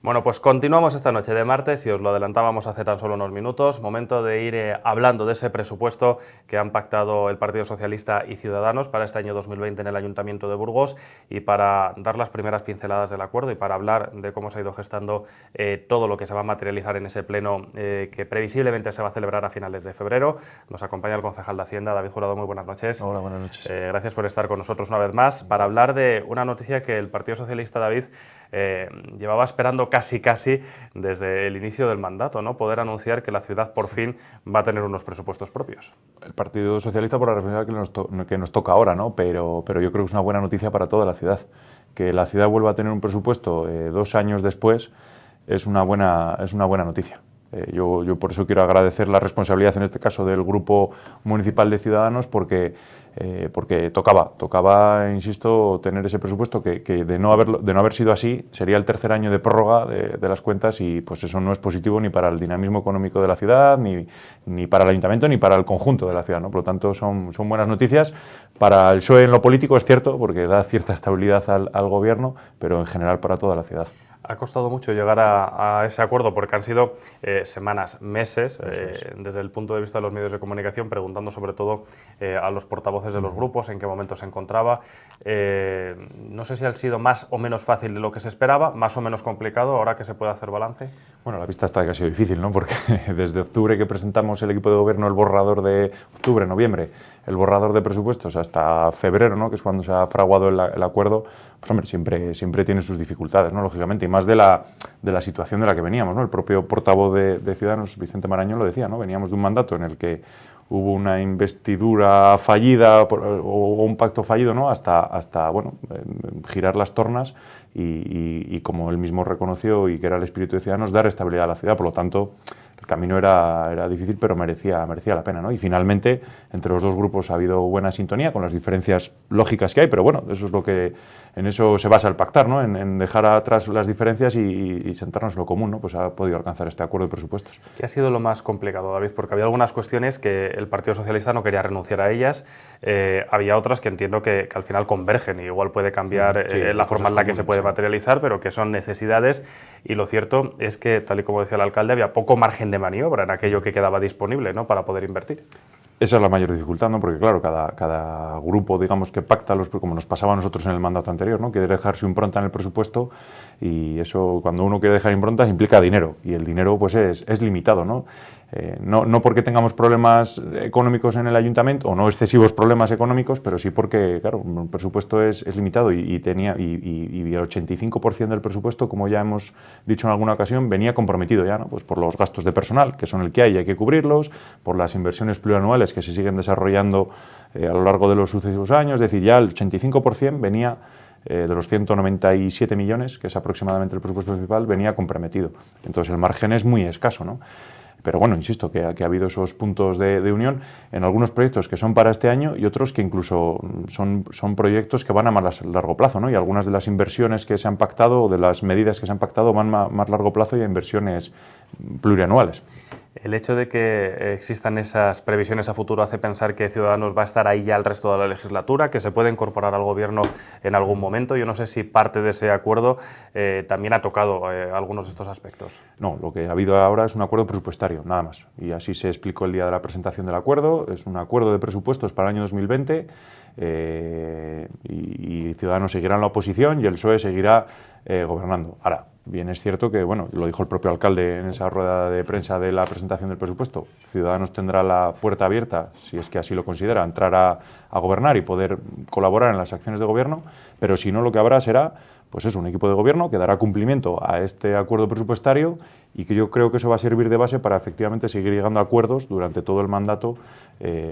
Bueno, pues continuamos esta noche de martes y os lo adelantábamos hace tan solo unos minutos. Momento de ir hablando de ese presupuesto que han pactado el Partido Socialista y Ciudadanos para este año 2020 en el Ayuntamiento de Burgos, y para dar las primeras pinceladas del acuerdo y para hablar de cómo se ha ido gestando todo lo que se va a materializar en ese pleno que previsiblemente se va a celebrar a finales de febrero. Nos acompaña el concejal de Hacienda, David Jurado. Muy buenas noches. Hola, buenas noches. Gracias por estar con nosotros una vez más para hablar de una noticia que el Partido Socialista, David, llevaba esperando casi desde el inicio del mandato, ¿no? Poder anunciar que la ciudad por fin va a tener unos presupuestos propios. El Partido Socialista por la responsabilidad que nos toca ahora, ¿no? Pero yo creo que es una buena noticia para toda la ciudad. Que la ciudad vuelva a tener un presupuesto 2 años después es una buena noticia. Yo por eso quiero agradecer la responsabilidad, en este caso, del Grupo Municipal de Ciudadanos, porque tocaba, insisto, tener ese presupuesto que de no haber sido así, sería el tercer año de prórroga de las cuentas, y pues eso no es positivo ni para el dinamismo económico de la ciudad, ni para el Ayuntamiento, ni para el conjunto de la ciudad, ¿no? Por lo tanto, son buenas noticias. Para el PSOE en lo político es cierto, porque da cierta estabilidad al Gobierno, pero en general para toda la ciudad. Ha costado mucho llegar a ese acuerdo porque han sido semanas, meses, desde el punto de vista de los medios de comunicación, preguntando sobre todo a los portavoces de los grupos en qué momento se encontraba. No sé si ha sido más o menos fácil de lo que se esperaba, más o menos complicado, ahora que se puede hacer balance. Bueno, la vista está que ha sido difícil, ¿no? Porque desde octubre que presentamos el equipo de gobierno el borrador de noviembre, el borrador de presupuestos, hasta febrero, ¿no? Que es cuando se ha fraguado el acuerdo, pues hombre, siempre tiene sus dificultades, ¿no? Lógicamente, y más de la situación de la que veníamos, ¿no? El propio portavoz de Ciudadanos, Vicente Marañón, lo decía, ¿no? Veníamos de un mandato en el que hubo una investidura fallida o un pacto fallido, ¿no? hasta bueno, girar las tornas y como él mismo reconoció, y que era el espíritu de Ciudadanos, dar estabilidad a la ciudad. Por lo tanto, el camino era difícil, pero merecía la pena, ¿no? Y finalmente, entre los dos grupos ha habido buena sintonía, con las diferencias lógicas que hay, pero bueno, eso es lo que, en eso se basa el pactar, ¿no? En dejar atrás las diferencias y sentarnos en lo común, ¿no? Pues ha podido alcanzar este acuerdo de presupuestos. ¿Qué ha sido lo más complicado, David? Porque había algunas cuestiones que el Partido Socialista no quería renunciar a ellas, había otras que entiendo que al final convergen y igual puede cambiar la forma en la que se puede materializar, pero que son necesidades, y lo cierto es que, tal y como decía el alcalde, había poco margen de maniobra en aquello que quedaba disponible, ¿no? Para poder invertir. Esa es la mayor dificultad, ¿no? Porque claro, cada grupo, digamos, que pacta, como nos pasaba a nosotros en el mandato anterior, ¿no? Quiere dejar su impronta en el presupuesto, y eso, cuando uno quiere dejar improntas, implica dinero, y el dinero pues es limitado, ¿no? No porque tengamos problemas económicos en el ayuntamiento, o no excesivos problemas económicos, pero sí porque, claro, el presupuesto es limitado, y el 85% del presupuesto, como ya hemos dicho en alguna ocasión, venía comprometido ya, ¿no? Pues por los gastos de personal, que son el que hay que cubrirlos, por las inversiones plurianuales que se siguen desarrollando a lo largo de los sucesivos años. Es decir, ya el 85% venía de los 197 millones, que es aproximadamente el presupuesto municipal, venía comprometido. Entonces el margen es muy escaso, ¿no? Pero bueno, insisto, que ha habido esos puntos de unión en algunos proyectos que son para este año, y otros que incluso son proyectos que van a más largo plazo, ¿no? Y algunas de las inversiones que se han pactado, o de las medidas que se han pactado, van a más largo plazo y a inversiones plurianuales. El hecho de que existan esas previsiones a futuro hace pensar que Ciudadanos va a estar ahí ya el resto de la legislatura, que se puede incorporar al Gobierno en algún momento. Yo no sé si parte de ese acuerdo también ha tocado algunos de estos aspectos. No, lo que ha habido ahora es un acuerdo presupuestario, nada más. Y así se explicó el día de la presentación del acuerdo. Es un acuerdo de presupuestos para el año 2020 y Ciudadanos seguirá en la oposición y el PSOE seguirá gobernando. Ahora, bien es cierto que, bueno, lo dijo el propio alcalde en esa rueda de prensa de la presentación del presupuesto, Ciudadanos tendrá la puerta abierta, si es que así lo considera, entrar a gobernar y poder colaborar en las acciones de gobierno, pero si no, lo que habrá será, pues eso, un equipo de gobierno que dará cumplimiento a este acuerdo presupuestario, y que yo creo que eso va a servir de base para efectivamente seguir llegando a acuerdos durante todo el mandato,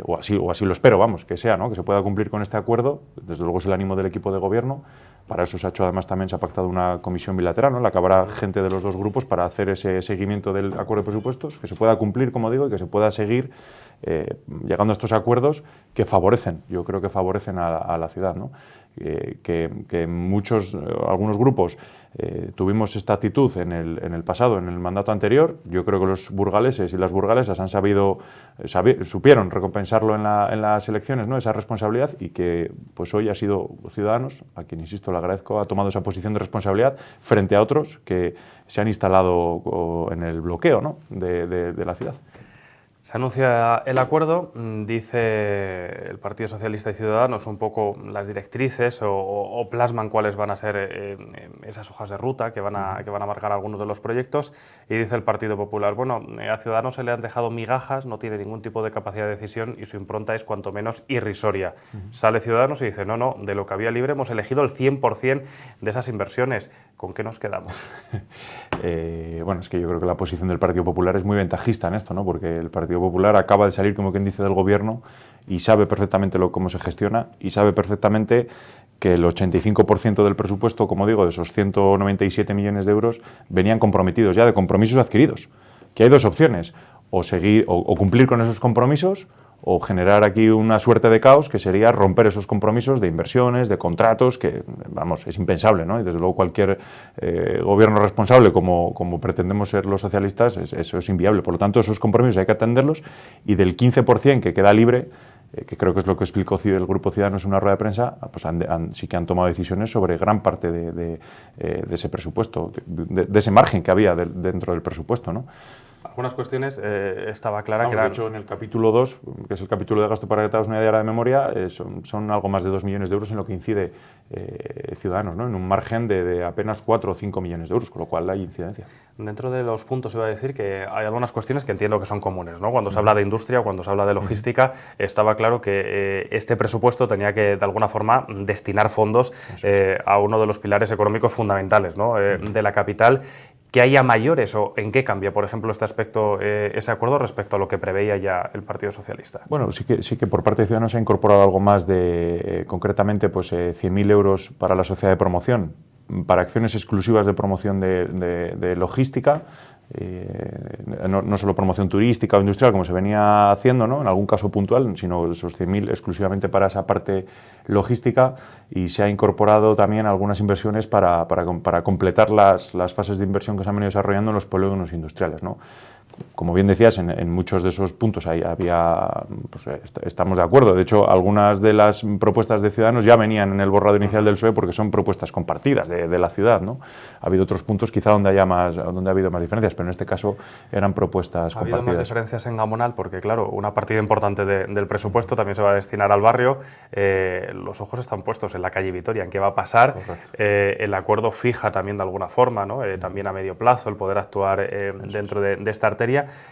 o así lo espero, vamos, que sea, ¿no? Que se pueda cumplir con este acuerdo. Desde luego es el ánimo del equipo de gobierno. Para eso se ha hecho, además, también se ha pactado una comisión bilateral, ¿no? En la que habrá gente de los dos grupos para hacer ese seguimiento del acuerdo de presupuestos, que se pueda cumplir, como digo, y que se pueda seguir llegando a estos acuerdos que favorecen, yo creo que favorecen a la ciudad, ¿no? Que algunos grupos tuvimos esta actitud en el pasado, en el mandato anterior. Yo creo que los burgaleses y las burgalesas supieron recompensarlo en las elecciones, ¿no? Esa responsabilidad, y que pues hoy ha sido Ciudadanos, a quien, insisto, le agradezco, ha tomado esa posición de responsabilidad frente a otros que se han instalado en el bloqueo, ¿no? de la ciudad. Se anuncia el acuerdo, dice el Partido Socialista y Ciudadanos un poco las directrices o plasman cuáles van a ser esas hojas de ruta que van a marcar algunos de los proyectos, y dice el Partido Popular, bueno, a Ciudadanos se le han dejado migajas, no tiene ningún tipo de capacidad de decisión y su impronta es cuanto menos irrisoria. Sale Ciudadanos y dice, no, de lo que había libre hemos elegido el 100% de esas inversiones. ¿Con qué nos quedamos? Bueno, es que yo creo que la posición del Partido Popular es muy ventajista en esto, ¿no? Porque el Partido Popular acaba de salir, como quien dice, del gobierno y sabe perfectamente cómo se gestiona, y sabe perfectamente que el 85% del presupuesto, como digo, de esos 197 millones de euros, venían comprometidos ya, de compromisos adquiridos. Que hay dos opciones, o cumplir con esos compromisos, o generar aquí una suerte de caos, que sería romper esos compromisos de inversiones, de contratos, que, vamos, es impensable, ¿no? Y desde luego cualquier gobierno responsable, como pretendemos ser los socialistas, eso es inviable. Por lo tanto, esos compromisos hay que atenderlos, y del 15% que queda libre, que creo que es lo que explicó el Grupo Ciudadanos en una rueda de prensa, pues sí que han tomado decisiones sobre gran parte de ese presupuesto, de ese margen que había dentro del presupuesto, ¿no? Algunas cuestiones estaba clara que de hecho, en el capítulo 2, que es el capítulo de gasto para que te hagas una idea de memoria, son algo más de 2 millones de euros en lo que incide Ciudadanos, ¿no? En un margen de apenas 4 o 5 millones de euros, con lo cual hay incidencia. Dentro de los puntos iba a decir que hay algunas cuestiones que entiendo que son comunes, ¿no? Cuando se habla de industria, cuando se habla de logística, estaba claro que este presupuesto tenía que, de alguna forma, destinar fondos a uno de los pilares económicos fundamentales, ¿no? De la capital. ¿Que haya mayores o en qué cambia, por ejemplo, este aspecto, ese acuerdo respecto a lo que preveía ya el Partido Socialista? Bueno, sí que por parte de Ciudadanos se ha incorporado algo más concretamente, pues 100.000 euros para la sociedad de promoción, para acciones exclusivas de promoción de logística, no solo promoción turística o industrial como se venía haciendo, ¿no? En algún caso puntual, sino esos 100.000 exclusivamente para esa parte logística, y se ha incorporado también algunas inversiones para completar las fases de inversión que se han venido desarrollando en los polígonos industriales, ¿no? Como bien decías, en muchos de esos puntos estamos de acuerdo. De hecho, algunas de las propuestas de Ciudadanos ya venían en el borrado inicial del PSOE porque son propuestas compartidas de la ciudad, ¿no? Ha habido otros puntos quizá donde ha habido más diferencias, pero en este caso eran propuestas compartidas. Ha habido más diferencias en Gamonal porque, claro, una partida importante del presupuesto también se va a destinar al barrio. Los ojos están puestos en la calle Vitoria, en qué va a pasar. El acuerdo fija también de alguna forma, ¿no? También a medio plazo el poder actuar dentro de esta arteria.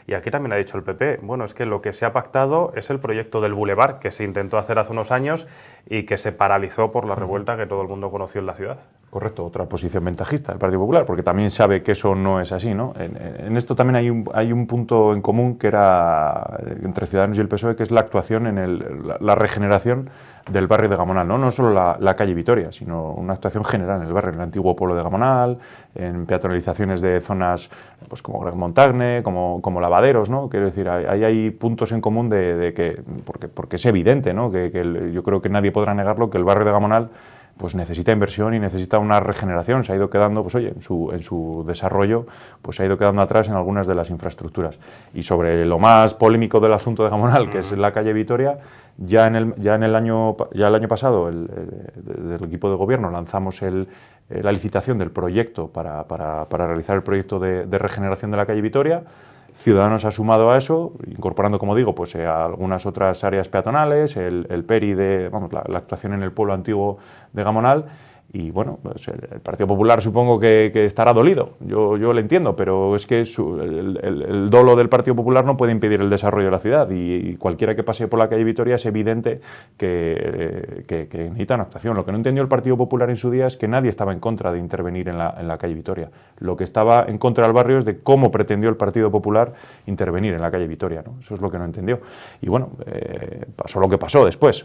Y aquí también ha dicho el PP, bueno, es que lo que se ha pactado es el proyecto del Boulevard, que se intentó hacer hace unos años y que se paralizó por la revuelta que todo el mundo conoció en la ciudad. Correcto, otra posición ventajista del Partido Popular, porque también sabe que eso no es así, ¿no? En esto también hay un punto en común que era entre Ciudadanos y el PSOE, que es la actuación en la regeneración del barrio de Gamonal, ¿no? No solo la calle Vitoria, sino una actuación general en el barrio, en el antiguo pueblo de Gamonal, en peatonalizaciones de zonas pues como Greg Montagne, como Lavaderos, ¿no? Quiero decir, hay puntos en común porque es evidente, ¿no? Yo creo que nadie podrá negarlo, que el barrio de Gamonal pues necesita inversión y necesita una regeneración. Se ha ido quedando, pues oye, en su desarrollo, pues se ha ido quedando atrás en algunas de las infraestructuras. Y sobre lo más polémico del asunto de Gamonal, que es la calle Vitoria, ya el año pasado, desde el equipo de gobierno lanzamos la licitación del proyecto para realizar el proyecto de regeneración de la calle Vitoria. Ciudadanos ha sumado a eso, incorporando, como digo, pues a algunas otras áreas peatonales, el PERI la actuación en el pueblo antiguo de Gamonal. Y bueno, pues el Partido Popular supongo que estará dolido, yo lo entiendo, pero es que el dolo del Partido Popular no puede impedir el desarrollo de la ciudad, y cualquiera que pase por la calle Vitoria es evidente que necesita una actuación. Lo que no entendió el Partido Popular en su día es que nadie estaba en contra de intervenir en la calle Vitoria. Lo que estaba en contra del barrio es de cómo pretendió el Partido Popular intervenir en la calle Vitoria, ¿no? Eso es lo que no entendió. Y bueno, pasó lo que pasó después,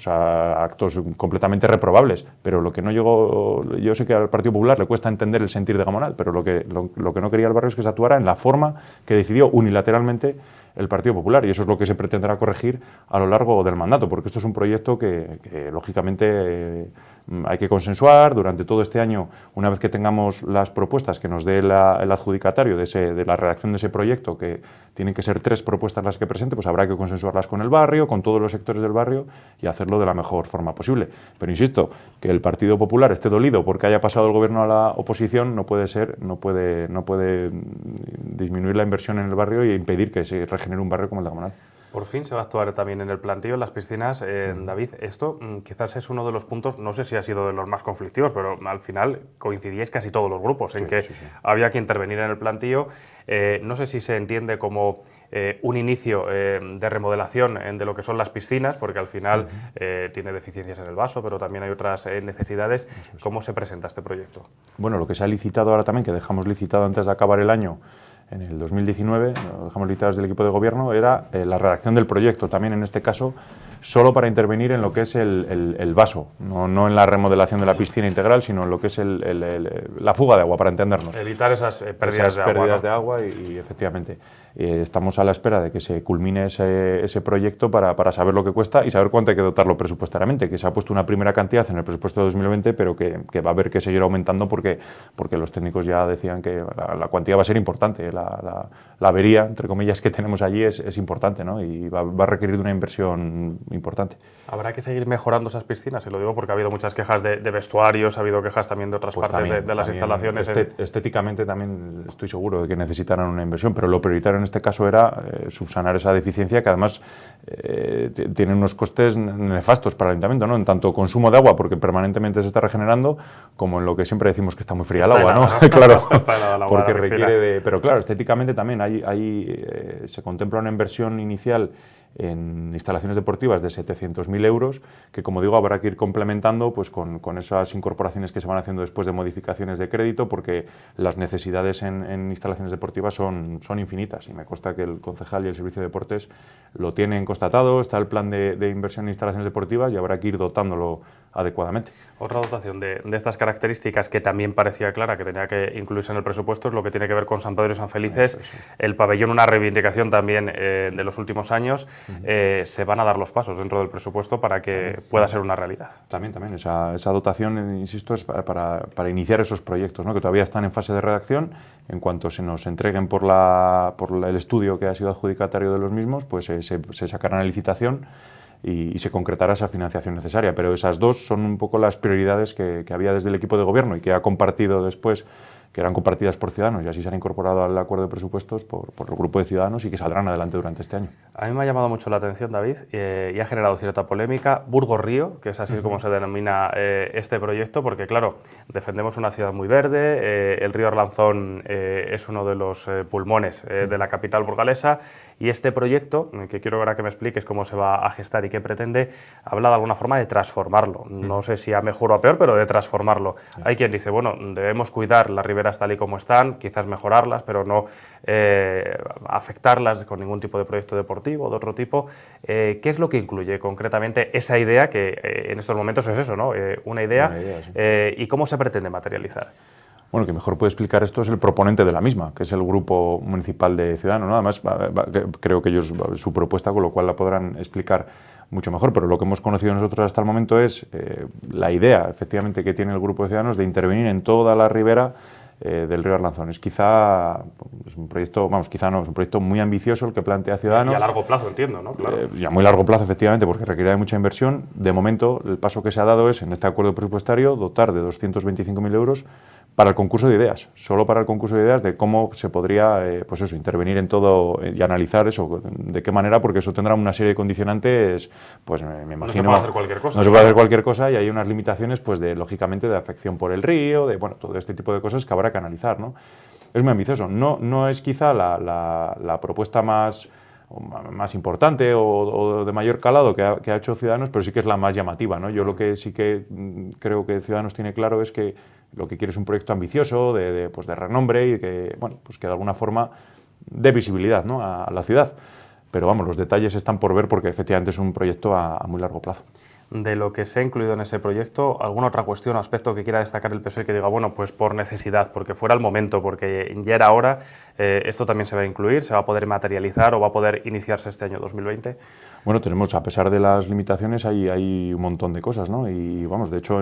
actos completamente reprobables, pero lo que no yo sé que al Partido Popular le cuesta entender el sentir de Gamonal, pero lo que no quería el barrio es que se actuara en la forma que decidió unilateralmente el Partido Popular, y eso es lo que se pretenderá corregir a lo largo del mandato, porque esto es un proyecto que lógicamente hay que consensuar durante todo este año. Una vez que tengamos las propuestas que nos dé el adjudicatario de la redacción de ese proyecto, que tienen que ser 3 propuestas las que presente, pues habrá que consensuarlas con el barrio, con todos los sectores del barrio, y hacerlo de la mejor forma posible. Pero insisto, que el Partido Popular esté dolido porque haya pasado el gobierno a la oposición no puede ser, no puede disminuir la inversión en el barrio e impedir que se regenere un barrio como el de Gamonal. Por fin se va a actuar también en el plantío, en las piscinas. David, esto quizás es uno de los puntos, no sé si ha sido de los más conflictivos, pero al final coincidíais casi todos los grupos en que había que intervenir en el plantío. No sé si se entiende como un inicio de remodelación de lo que son las piscinas, porque al final tiene deficiencias en el vaso, pero también hay otras necesidades. ¿Cómo se presenta este proyecto? Bueno, lo que se ha licitado ahora también, que dejamos licitado antes de acabar el año, en el 2019, lo dejamos licitados del equipo de gobierno, era la redacción del proyecto, también en este caso, solo para intervenir en lo que es el vaso, no en la remodelación de la piscina integral, sino en lo que es la fuga de agua, para entendernos. Evitar esas pérdidas de agua y efectivamente. Estamos a la espera de que se culmine ese proyecto para saber lo que cuesta y saber cuánto hay que dotarlo presupuestariamente, que se ha pusto una primera cantidad en el presupuesto de 2020, pero que va a haber que seguir aumentando porque los técnicos ya decían que la cuantía va a ser importante. La avería, entre comillas, que tenemos allí es importante, ¿no? Y va a requerir de una inversión importante. ¿Habrá que seguir mejorando esas piscinas? Y lo digo porque ha habido muchas quejas de vestuarios, ha habido quejas también de otras partes de las instalaciones. Estéticamente también estoy seguro de que necesitarán una inversión, pero lo prioritario en este caso era subsanar esa deficiencia, que además tiene unos costes nefastos para el ayuntamiento, ¿no? En tanto consumo de agua, porque permanentemente se está regenerando, como en lo que siempre decimos que está muy fría el agua, ¿no? Claro, porque requiere de... Pero claro, estéticamente también se contempla una inversión inicial en instalaciones deportivas de 700.000 euros, que como digo habrá que ir complementando pues, con esas incorporaciones que se van haciendo después de modificaciones de crédito, porque las necesidades en instalaciones deportivas son infinitas, y me consta que el concejal y el Servicio de Deportes lo tienen constatado. Está el plan de inversión en instalaciones deportivas y habrá que ir dotándolo adecuadamente. Otra dotación de estas características que también parecía clara que tenía que incluirse en el presupuesto es lo que tiene que ver con San Pedro y San Felices. El pabellón, una reivindicación también de los últimos años. Se van a dar los pasos dentro del presupuesto para que pueda ser una realidad. También esa dotación, insisto, es para iniciar esos proyectos, ¿no? Que todavía están en fase de redacción. En cuanto se nos entreguen por el estudio que ha sido adjudicatario de los mismos, pues se sacarán a licitación y se concretará esa financiación necesaria. Pero esas dos son un poco las prioridades que había desde el equipo de gobierno y que ha compartido después, que eran compartidas por Ciudadanos, y así se han incorporado al acuerdo de presupuestos por el grupo de Ciudadanos, y que saldrán adelante durante este año. A mí me ha llamado mucho la atención, David, y ha generado cierta polémica, Burgos Río, que es así como se denomina este proyecto, porque claro, defendemos una ciudad muy verde, el río Arlanzón es uno de los pulmones de la capital burgalesa, y este proyecto, que quiero ahora que me expliques cómo se va a gestar y qué pretende, habla de alguna forma de transformarlo. No sé si a mejor o a peor, pero de transformarlo. Hay quien dice, bueno, debemos cuidar las riberas tal y como están, quizás mejorarlas, pero no afectarlas con ningún tipo de proyecto deportivo o de otro tipo. ¿Qué es lo que incluye concretamente esa idea, que en estos momentos es eso, ¿no? Una idea, sí. ¿Y cómo se pretende materializar? Bueno, que mejor puede explicar esto es el proponente de la misma, que es el Grupo Municipal de Ciudadanos, ¿no? Además, creo que ellos su propuesta, con lo cual la podrán explicar mucho mejor, pero lo que hemos conocido nosotros hasta el momento es la idea, efectivamente, que tiene el Grupo de Ciudadanos de intervenir en toda la ribera del río Arlanzón. Es quizá es un proyecto, quizá no, es un proyecto muy ambicioso el que plantea Ciudadanos. Y a largo plazo, entiendo, ¿no? Claro. Y a muy largo plazo, efectivamente, porque requiere de mucha inversión. De momento, el paso que se ha dado es, en este acuerdo presupuestario, dotar de 225.000 euros para el concurso de ideas, solo para el concurso de ideas de cómo se podría pues eso, intervenir en todo y analizar eso, de qué manera, porque eso tendrá una serie de condicionantes, pues me imagino... No se puede hacer cualquier cosa. No se puede hacer cualquier cosa, y hay unas limitaciones, pues lógicamente, de afección por el río, de todo este tipo de cosas que habrá que analizar, ¿no? Es muy ambicioso. No es quizá la propuesta más importante o de mayor calado que ha hecho Ciudadanos, pero sí que es la más llamativa, ¿no? Yo lo que sí que creo que Ciudadanos tiene claro es que lo que quiere es un proyecto ambicioso, de renombre, y que, pues que de alguna forma dé visibilidad, ¿no? a la ciudad. Pero los detalles están por ver, porque efectivamente es un proyecto a muy largo plazo. de lo que se ha incluido en ese proyecto, alguna otra cuestión o aspecto que quiera destacar el PSOE que diga, bueno, pues por necesidad, porque fuera el momento, porque ya era hora, esto también se va a incluir, se va a poder materializar o va a poder iniciarse este año 2020? Bueno, tenemos, a pesar de las limitaciones, hay un montón de cosas, ¿no? Y vamos, de hecho,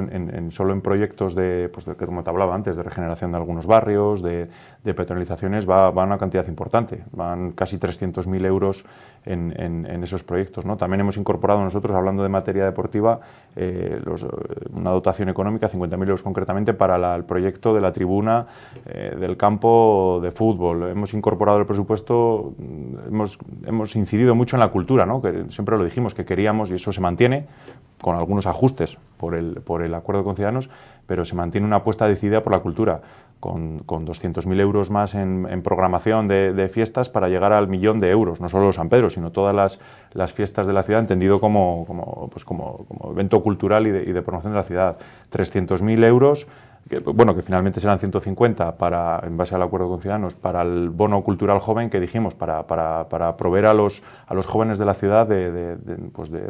solo en proyectos pues de, como te hablaba antes, de regeneración de algunos barrios, de peatonalizaciones, va una cantidad importante. Van casi 300.000 euros en esos proyectos, ¿no? También hemos incorporado nosotros, hablando de materia deportiva, una dotación económica, 50.000 euros concretamente, para el proyecto de la tribuna del campo de fútbol. Hemos incorporado el presupuesto, hemos incidido mucho en la cultura, ¿no? Que siempre lo dijimos que queríamos, y eso se mantiene, con algunos ajustes por el acuerdo con Ciudadanos, pero se mantiene una apuesta decidida por la cultura, con 200.000 euros más en programación de fiestas para llegar al 1.000.000 de euros, no solo San Pedro, sino todas las fiestas de la ciudad, entendido como evento cultural y de promoción de la ciudad. 300.000 euros, que finalmente serán 150 en base al acuerdo con Ciudadanos, para el bono cultural joven que dijimos, para proveer a los jóvenes de la ciudad de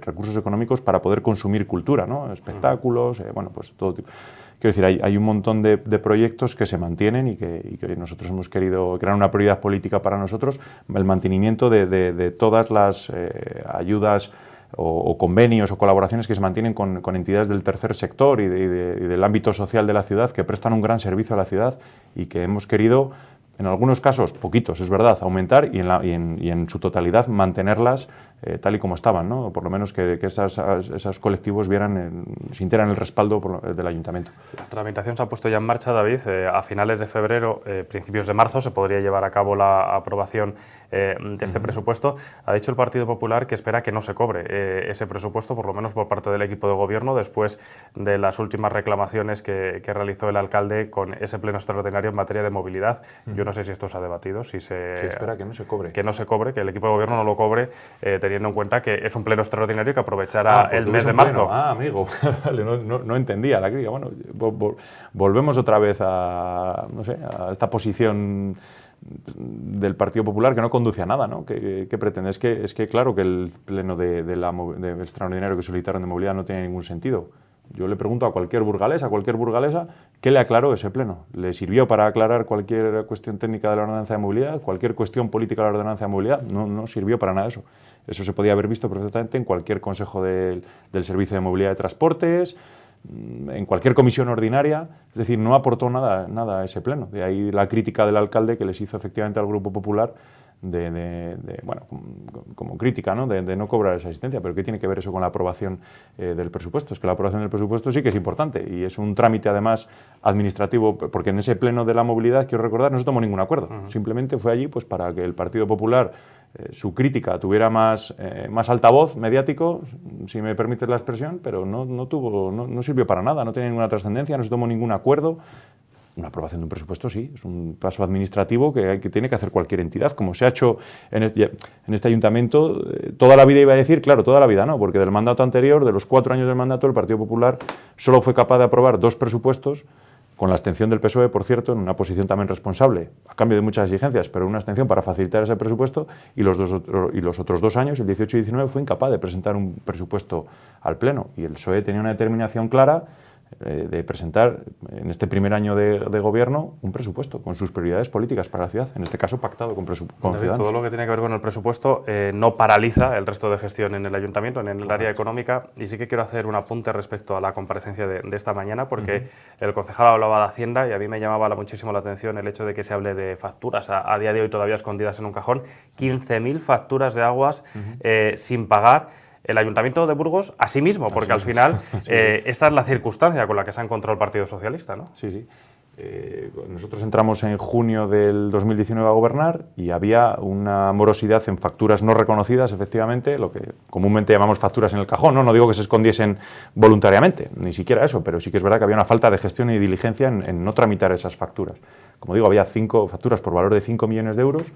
recursos económicos para poder consumir cultura, ¿no? Espectáculos, pues todo tipo. Quiero decir, hay un montón de proyectos que se mantienen y que nosotros hemos querido crear una prioridad política para nosotros, el mantenimiento de todas las ayudas o convenios o colaboraciones que se mantienen con entidades del tercer sector y del ámbito social de la ciudad, que prestan un gran servicio a la ciudad y que hemos querido, en algunos casos, poquitos, es verdad, aumentar y en su totalidad mantenerlas tal y como estaban, ¿no? Por lo menos que esos colectivos sintieran el respaldo del Ayuntamiento. La tramitación se ha puesto ya en marcha, David. A finales de febrero, principios de marzo, se podría llevar a cabo la aprobación de este presupuesto. Ha dicho el Partido Popular que espera que no se cobre ese presupuesto, por lo menos por parte del equipo de gobierno, después de las últimas reclamaciones que realizó el alcalde con ese pleno extraordinario en materia de movilidad. Yo no sé si esto se ha debatido, que espera que no se cobre. Que no se cobre, que el equipo de gobierno no lo cobre, teniendo en cuenta que es un pleno extraordinario que aprovechará el mes de marzo. Amigo, vale, no entendía la crítica. Bueno, volvemos otra vez a esta posición del Partido Popular que no conduce a nada, ¿no? Que pretende. Es que claro que el pleno de extraordinario que solicitaron de movilidad no tiene ningún sentido. Yo le pregunto a cualquier burgalesa, ¿qué le aclaró ese pleno? ¿Le sirvió para aclarar cualquier cuestión técnica de la ordenanza de movilidad? ¿Cualquier cuestión política de la ordenanza de movilidad? No sirvió para nada eso. Eso se podía haber visto perfectamente en cualquier consejo del Servicio de Movilidad de Transportes, en cualquier comisión ordinaria. Es decir, no aportó nada a ese pleno. De ahí la crítica del alcalde que les hizo efectivamente al Grupo Popular como crítica, ¿no? De no cobrar esa asistencia. Pero ¿qué tiene que ver eso con la aprobación del presupuesto? Es que la aprobación del presupuesto sí que es importante y es un trámite además administrativo, porque en ese pleno de la movilidad, quiero recordar, no se tomó ningún acuerdo. Simplemente fue allí pues para que el Partido Popular, su crítica tuviera más altavoz mediático, si me permites la expresión, pero no sirvió para nada, no tenía ninguna trascendencia, no se tomó ningún acuerdo. Una aprobación de un presupuesto sí, es un paso administrativo que tiene que hacer cualquier entidad, como se ha hecho en este ayuntamiento toda la vida. Iba a decir, claro, toda la vida no, porque del mandato anterior, de los 4 años del mandato, el Partido Popular solo fue capaz de aprobar 2 presupuestos, con la abstención del PSOE, por cierto, en una posición también responsable, a cambio de muchas exigencias, pero una abstención para facilitar ese presupuesto, y los otros 2 años, el 18 y 19, fue incapaz de presentar un presupuesto al Pleno, y el PSOE tenía una determinación clara de presentar en este primer año de gobierno un presupuesto con sus prioridades políticas para la ciudad, en este caso pactado con Ciudadanos. Todo lo que tiene que ver con el presupuesto no paraliza el resto de gestión en el ayuntamiento, en el área económica, y sí que quiero hacer un apunte respecto a la comparecencia de esta mañana, porque el concejal hablaba de Hacienda y a mí me llamaba muchísimo la atención el hecho de que se hable de facturas a día de hoy todavía escondidas en un cajón, 15.000 facturas de aguas sin pagar el Ayuntamiento de Burgos a sí mismo, porque al final esta es la circunstancia con la que se ha encontrado el Partido Socialista, ¿no? Sí. Nosotros entramos en junio del 2019 a gobernar y había una morosidad en facturas no reconocidas, efectivamente, lo que comúnmente llamamos facturas en el cajón, ¿no? No digo que se escondiesen voluntariamente, ni siquiera eso, pero sí que es verdad que había una falta de gestión y diligencia en no tramitar esas facturas. Como digo, había 5 facturas por valor de 5 millones de euros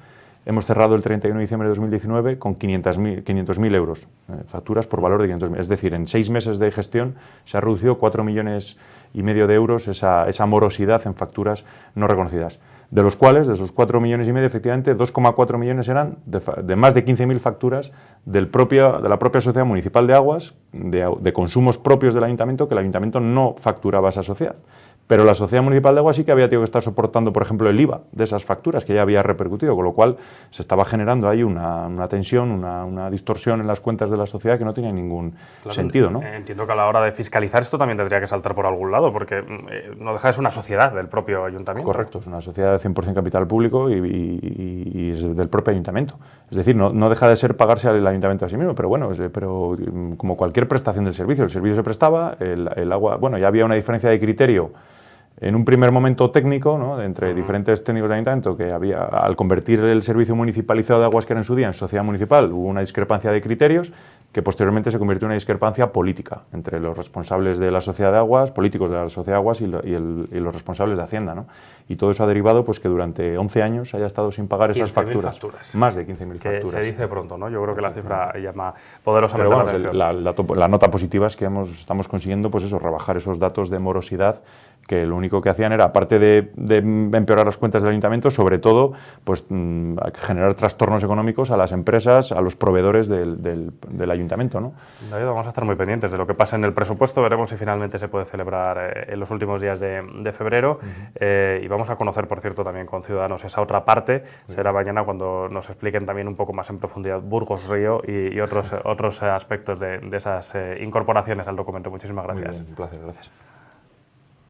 hemos cerrado el 31 de diciembre de 2019 con 500.000 euros, facturas por valor de 500.000. Es decir, en 6 meses de gestión se ha reducido 4,5 millones de euros esa morosidad en facturas no reconocidas. De los cuales, de esos 4,5 millones, efectivamente, 2,4 millones eran de más de 15.000 facturas de la propia Sociedad Municipal de Aguas, de consumos propios del Ayuntamiento, que el Ayuntamiento no facturaba a esa sociedad. Pero la Sociedad Municipal de Aguas sí que había tenido que estar soportando, por ejemplo, el IVA de esas facturas, que ya había repercutido, con lo cual se estaba generando ahí una tensión, una distorsión en las cuentas de la sociedad que no tenía ningún sentido, ¿no? Entiendo que a la hora de fiscalizar esto también tendría que saltar por algún lado, porque no deja de ser una sociedad del propio Ayuntamiento. Correcto, es una sociedad de 100% capital público y es del propio Ayuntamiento. Es decir, no deja de ser pagarse al Ayuntamiento a sí mismo, pero bueno, como cualquier prestación del servicio, el servicio se prestaba, el agua, bueno, ya había una diferencia de criterio en un primer momento técnico, ¿no?, entre diferentes técnicos del Ayuntamiento, que había, al convertir el servicio municipalizado de aguas, que era en su día, en sociedad municipal, hubo una discrepancia de criterios que posteriormente se convirtió en una discrepancia política entre los responsables de la sociedad de aguas, políticos de la sociedad de aguas y los responsables de Hacienda, ¿no? Y todo eso ha derivado pues, que durante 11 años haya estado sin pagar esas facturas. Más de 15.000 facturas. Se dice pronto, ¿no? Yo creo que la cifra llama poderosamente la atención. La nota positiva es que estamos consiguiendo pues eso, rebajar esos datos de morosidad, que lo único que hacían era, aparte de empeorar las cuentas del Ayuntamiento, sobre todo pues, generar trastornos económicos a las empresas, a los proveedores del Ayuntamiento, ¿no? David, vamos a estar muy pendientes de lo que pasa en el presupuesto, veremos si finalmente se puede celebrar en los últimos días de febrero y vamos a conocer, por cierto, también con Ciudadanos esa otra parte. Será mañana cuando nos expliquen también un poco más en profundidad Burgos Río y otros aspectos de esas incorporaciones al documento. Muchísimas gracias. Muy bien, un placer, gracias.